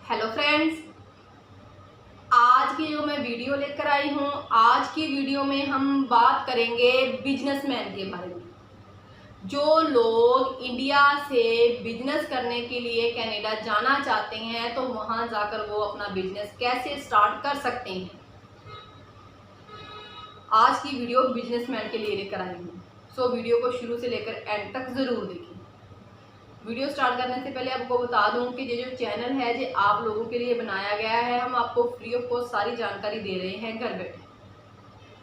Hello friends, आज की जो मैं वीडियो लेकर आई हूँ, आज की वीडियो में हम बात करेंगे बिजनेसमैन के बारे में। जो लोग इंडिया से बिजनेस करने के लिए कनाडा जाना चाहते हैं तो वहाँ जाकर वो अपना बिजनेस कैसे स्टार्ट कर सकते हैं। आज की वीडियो बिजनेसमैन के लिए लेकर आई हूँ, सो वीडियो को शुरू से लेकर एंड तक ज़रूर देखें। वीडियो स्टार्ट करने से पहले आपको बता दूं कि ये जो चैनल है ये आप लोगों के लिए बनाया गया है। हम आपको फ्री ऑफ कॉस्ट सारी जानकारी दे रहे हैं घर बैठे।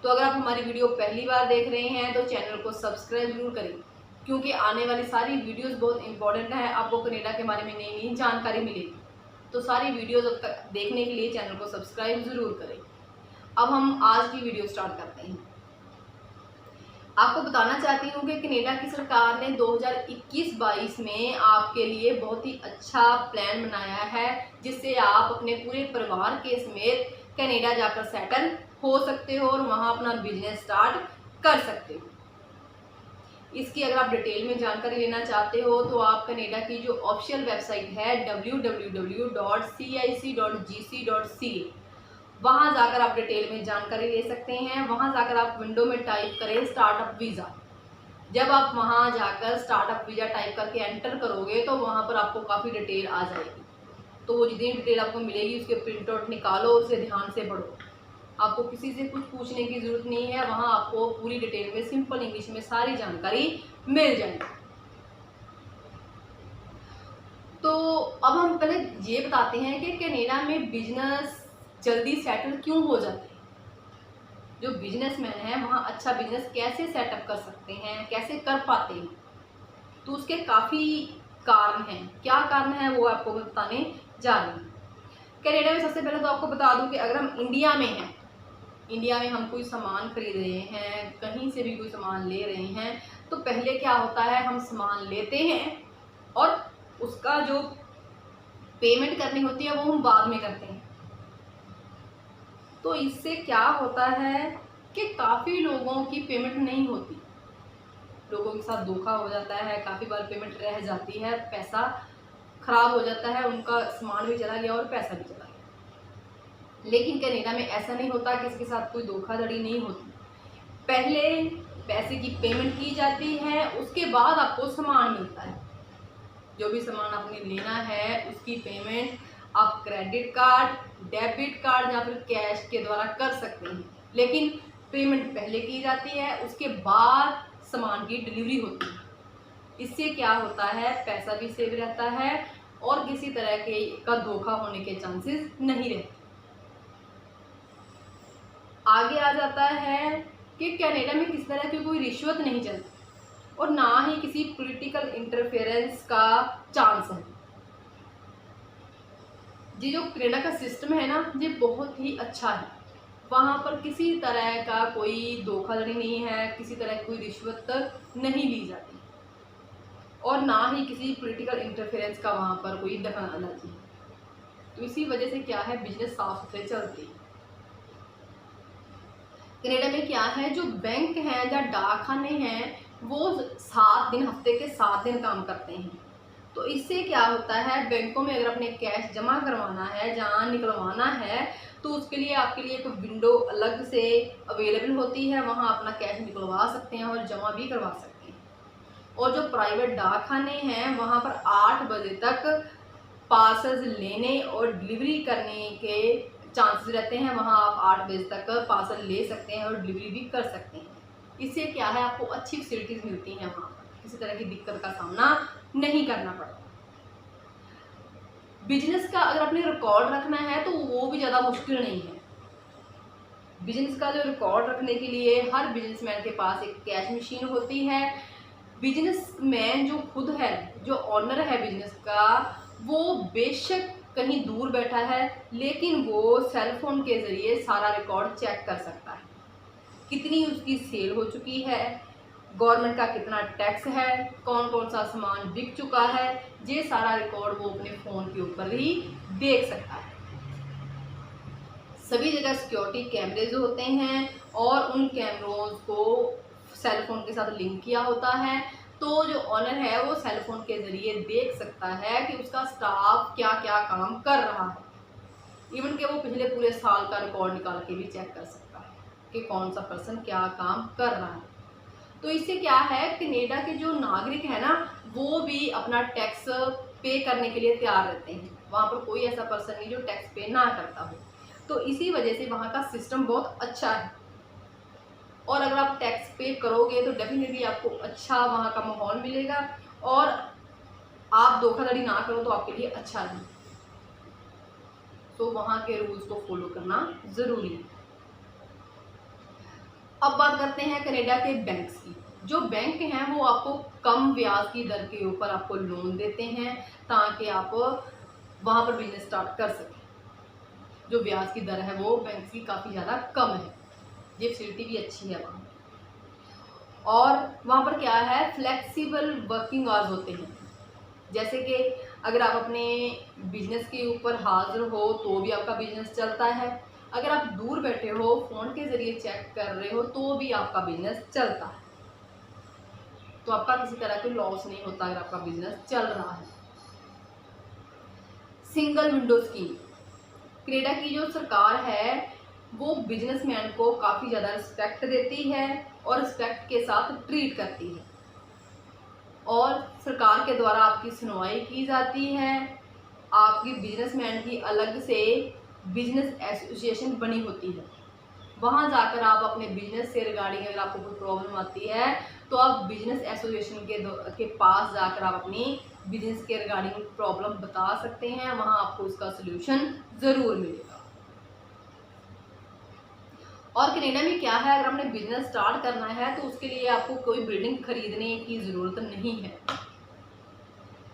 तो अगर आप हमारी वीडियो पहली बार देख रहे हैं तो चैनल को सब्सक्राइब जरूर करें, क्योंकि आने वाली सारी वीडियोस बहुत इंपॉर्टेंट है। आपको कनाडा के बारे में नई नई जानकारी मिलेगी, तो सारी वीडियोज अब तक देखने के लिए चैनल को सब्सक्राइब जरूर करें। अब हम आज की वीडियो स्टार्ट करते हैं। आपको बताना चाहती हूँ कि कनाडा की सरकार ने 2021-22 में आपके लिए बहुत ही अच्छा प्लान बनाया है, जिससे आप अपने पूरे परिवार के समेत कनाडा जाकर सेटल हो सकते हो और वहाँ अपना बिजनेस स्टार्ट कर सकते हो। इसकी अगर आप डिटेल में जानकारी लेना चाहते हो तो आप कनाडा की जो ऑफिशियल वेबसाइट है www.cic.gc.ca, वहाँ जाकर आप डिटेल में जानकारी ले सकते हैं। वहाँ जाकर आप विंडो में टाइप करें स्टार्टअप वीज़ा। जब आप वहाँ जाकर स्टार्टअप वीज़ा टाइप करके एंटर करोगे तो वहाँ पर आपको काफ़ी डिटेल आ जाएगी। तो वो जितनी डिटेल आपको मिलेगी उसके प्रिंट आउट निकालो, उसे ध्यान से पढ़ो। आपको किसी से कुछ पूछने की ज़रूरत नहीं है, वहाँ आपको पूरी डिटेल में सिंपल इंग्लिश में सारी जानकारी मिल जाएगी। तो अब हम पहले ये बताते हैं कि कनाडा में बिजनेस जल्दी सेटल क्यों हो जाते हैं। जो बिजनेसमैन है वहाँ अच्छा बिजनेस कैसे सेटअप कर सकते हैं, कैसे कर पाते हैं, तो उसके काफ़ी कारण हैं। क्या कारण है वो आपको बताने जा रही हूँ। कनाडा में सबसे पहले तो आपको बता दूं कि अगर हम इंडिया में हैं, इंडिया में हम कोई सामान खरीद रहे हैं, कहीं से भी कोई सामान ले रहे हैं, तो पहले क्या होता है, हम सामान लेते हैं और उसका जो पेमेंट करनी होती है वो हम बाद में करते हैं। तो इससे क्या होता है कि काफ़ी लोगों की पेमेंट नहीं होती, लोगों के साथ धोखा हो जाता है, काफ़ी बार पेमेंट रह जाती है, पैसा खराब हो जाता है, उनका सामान भी चला गया और पैसा भी चला गया। लेकिन कनाडा में ऐसा नहीं होता, किसी के साथ कोई धोखाधड़ी नहीं होती। पहले पैसे की पेमेंट की जाती है, उसके बाद आपको सामान मिलता है। जो भी सामान आपने लेना है उसकी पेमेंट आप क्रेडिट कार्ड, डेबिट कार्ड या फिर कैश के द्वारा कर सकते हैं, लेकिन पेमेंट पहले की जाती है, उसके बाद सामान की डिलीवरी होती है। इससे क्या होता है, पैसा भी सेव रहता है और किसी तरह के का धोखा होने के चांसेस नहीं रहते। आगे आ जाता है कि कनाडा में किसी तरह की कोई रिश्वत नहीं चलती और ना ही किसी पॉलिटिकल इंटरफेरेंस का चांस है। ये जो कनाडा का सिस्टम है ना, ये बहुत ही अच्छा है। वहाँ पर किसी तरह का कोई धोखाधड़ी नहीं है, किसी तरह की कोई रिश्वत नहीं ली जाती और ना ही किसी पॉलिटिकल इंटरफेरेंस का वहाँ पर कोई दखल अंदाजी है। तो इसी वजह से क्या है, बिजनेस साफ सुथरे चलते हैं। कनाडा में क्या है, जो बैंक हैं या डाकखाने हैं वो 7 दिन, हफ्ते के 7 दिन काम करते हैं। तो इससे क्या होता है, बैंकों में अगर अपने कैश जमा करवाना है, जहाँ निकलवाना है, तो उसके लिए आपके लिए एक विंडो अलग से अवेलेबल होती है, वहाँ अपना कैश निकलवा सकते हैं और जमा भी करवा सकते हैं। और जो प्राइवेट डाकखाने हैं वहाँ पर 8 बजे तक पार्सल्स लेने और डिलीवरी करने के चांसेस रहते हैं। वहाँ आप 8 बजे तक पार्सल ले सकते हैं और डिलीवरी भी कर सकते हैं। इससे क्या है, आपको अच्छी फैसिलिटीज़ मिलती हैं, वहाँ पर किसी तरह की दिक्कत का सामना नहीं करना पड़ता। बिजनेस का अगर अपने रिकॉर्ड रखना है तो वो भी ज़्यादा मुश्किल नहीं है। बिजनेस का जो रिकॉर्ड रखने के लिए हर बिजनेसमैन के पास एक कैश मशीन होती है। बिजनेसमैन जो खुद है, जो ऑनर है बिजनेस का, वो बेशक कहीं दूर बैठा है, लेकिन वो सेल फोन के ज़रिए सारा रिकॉर्ड चेक कर सकता है। कितनी उसकी सेल हो चुकी है, गवर्नमेंट का कितना टैक्स है, कौन कौन सा सामान बिक चुका है, ये सारा रिकॉर्ड वो अपने फ़ोन के ऊपर ही देख सकता है। सभी जगह सिक्योरिटी कैमरेज होते हैं और उन कैमरों को सेल फोन के साथ लिंक किया होता है, तो जो ऑनर है वो सेल फोन के ज़रिए देख सकता है कि उसका स्टाफ क्या क्या काम कर रहा है। इवन कि वो पिछले पूरे साल का रिकॉर्ड निकाल के भी चेक कर सकता है कि कौन सा पर्सन क्या काम कर रहा है। तो इससे क्या है, कनाडा के जो नागरिक है ना, वो भी अपना टैक्स पे करने के लिए तैयार रहते हैं। वहाँ पर कोई ऐसा पर्सन नहीं जो टैक्स पे ना करता हो। तो इसी वजह से वहाँ का सिस्टम बहुत अच्छा है। और अगर आप टैक्स पे करोगे तो डेफिनेटली आपको अच्छा वहाँ का माहौल मिलेगा, और आप धोखाधड़ी ना करो तो आपके लिए अच्छा है। तो वहाँ के रूल्स को फॉलो करना ज़रूरी है। अब बात करते हैं कनाडा के बैंक्स की। जो बैंक हैं वो आपको कम ब्याज की दर के ऊपर आपको लोन देते हैं ताकि आप वहाँ पर बिजनेस स्टार्ट कर सकें। जो ब्याज की दर है वो बैंक की काफ़ी ज़्यादा कम है, ये फैसिलिटी भी अच्छी है वहाँ। और वहाँ पर क्या है, फ्लेक्सिबल वर्किंग आवर्स होते हैं। जैसे कि अगर आप अपने बिजनेस के ऊपर हाजिर हो तो भी आपका बिजनेस चलता है, अगर आप दूर बैठे हो फ़ोन के ज़रिए चेक कर रहे हो तो भी आपका बिजनेस चलता है। तो आपका किसी तरह का लॉस नहीं होता अगर आपका बिजनेस चल रहा है। सिंगल विंडो स्कीम, कनाडा की जो सरकार है वो बिजनेसमैन को काफ़ी ज़्यादा रिस्पेक्ट देती है और रिस्पेक्ट के साथ ट्रीट करती है, और सरकार के द्वारा आपकी सुनवाई की जाती है। आपकी बिजनेसमैन की अलग से बिजनेस एसोसिएशन बनी होती है। वहाँ जाकर आप अपने बिजनेस से रिगार्डिंग अगर आपको कोई प्रॉब्लम आती है तो आप बिजनेस एसोसिएशन के पास जाकर आप अपनी बिजनेस के रिगार्डिंग प्रॉब्लम बता सकते हैं। वहाँ आपको उसका सोल्यूशन ज़रूर मिलेगा। और कनाडा में क्या है, अगर आपने बिजनेस स्टार्ट करना है तो उसके लिए आपको कोई बिल्डिंग खरीदने की ज़रूरत नहीं है।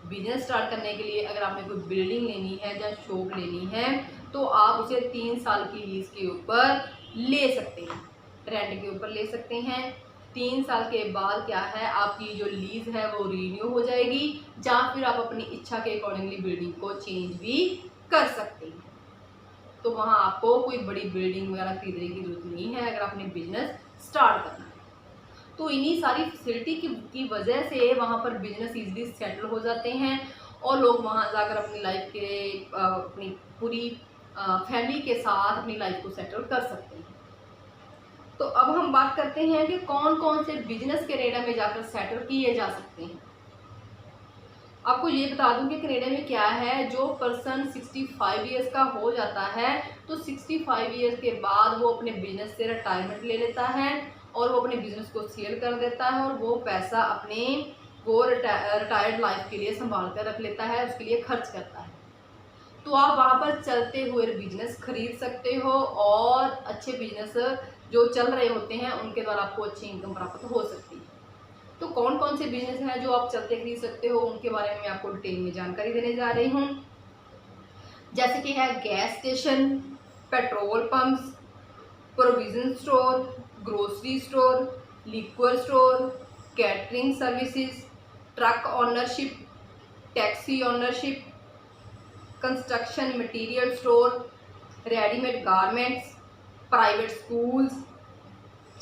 बिजनेस स्टार्ट करने के लिए अगर आपने कोई बिल्डिंग लेनी है या शॉप लेनी है तो आप उसे 3 साल की लीज के ऊपर ले सकते हैं, रेंट के ऊपर ले सकते हैं। 3 साल के बाद क्या है, आपकी जो लीज है वो रीन्यू हो जाएगी, या फिर आप अपनी इच्छा के अकॉर्डिंगली बिल्डिंग को चेंज भी कर सकते हैं। तो वहाँ आपको कोई बड़ी बिल्डिंग वगैरह खरीदने की जरूरत नहीं है अगर आपने बिजनेस स्टार्ट करना है। तो इन्हीं सारी फैसिलिटी की वजह से वहाँ पर बिजनेस ईजिली सेटल हो जाते हैं, और लोग वहाँ जाकर अपनी लाइफ के अपनी पूरी फैमिली के साथ अपनी लाइफ को सेटल कर सकते हैं। तो अब हम बात करते हैं कि कौन कौन से बिजनेस कनाडा में जाकर सेटल किए जा सकते हैं। आपको ये बता दूं कि कनाडा में क्या है, जो पर्सन 65 ईयर्स का हो जाता है तो 65 ईयर्स के बाद वो अपने बिजनेस से रिटायरमेंट ले लेता है और वो अपने बिजनेस को सेल कर देता है, और वो पैसा अपने वो रिटायर्ड लाइफ के लिए संभाल कर रख लेता है, उसके लिए खर्च करता है। तो आप वहाँ पर चलते हुए बिजनेस खरीद सकते हो, और अच्छे बिजनेस जो चल रहे होते हैं उनके द्वारा आपको अच्छी इनकम प्राप्त हो सकती है। तो कौन कौन से बिजनेस हैं जो आप चलते खरीद सकते हो, उनके बारे में मैं आपको डिटेल में जानकारी देने जा रही हूँ। जैसे कि है gas station, petrol pumps, provision store, grocery store, liquor store, catering services, truck ownership, taxi ownership, construction material store, readymade garments, private schools,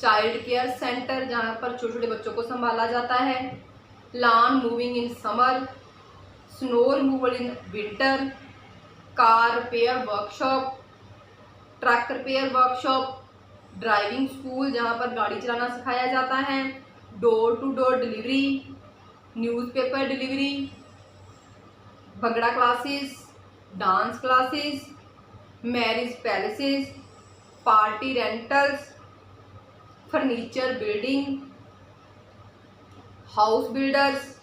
child care centre जहाँ पर छोटे छोटे बच्चों को संभाला जाता है, lawn mowing in summer, snow removal in winter, car repair workshop, truck repair workshop, driving school जहाँ पर गाड़ी चलाना सिखाया जाता है, door to door delivery, newspaper delivery, bhangra classes, dance classes, marriage palaces, party rentals, furniture building, house builders,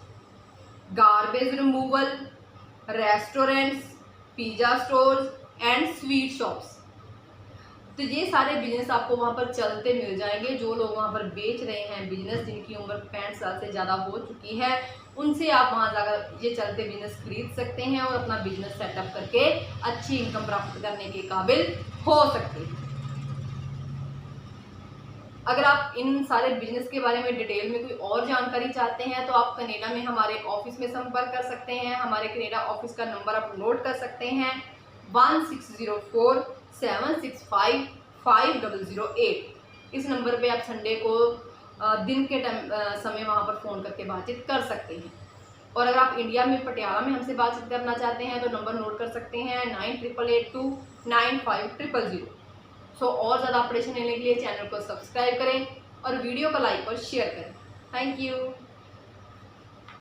garbage removal, restaurants, pizza stores and sweet shops. तो ये सारे बिजनेस आपको वहाँ पर चलते मिल जाएंगे। जो लोग वहाँ पर बेच रहे हैं बिजनेस, जिनकी उम्र 65 साल से ज़्यादा हो चुकी है, उनसे आप वहाँ जाकर ये चलते बिजनेस खरीद सकते हैं और अपना बिजनेस सेटअप करके अच्छी इनकम प्राप्त करने के काबिल हो सकते हैं। अगर आप इन सारे बिजनेस के बारे में डिटेल में कोई और जानकारी चाहते हैं तो आप कनाडा में हमारे ऑफिस में संपर्क कर सकते हैं। हमारे कनाडा ऑफिस का नंबर आप नोट कर सकते हैं 1604-765-5008। इस नंबर पे आप संडे को दिन के समय वहाँ पर फ़ोन करके बातचीत कर सकते हैं। और अगर आप इंडिया में पटियाला में हमसे बातचीत करना चाहते हैं तो नंबर नोट कर सकते हैं 9888295000। सो और ज़्यादा अपडेशन लेने के लिए चैनल को सब्सक्राइब करें और वीडियो को लाइक और शेयर करें। Thank you.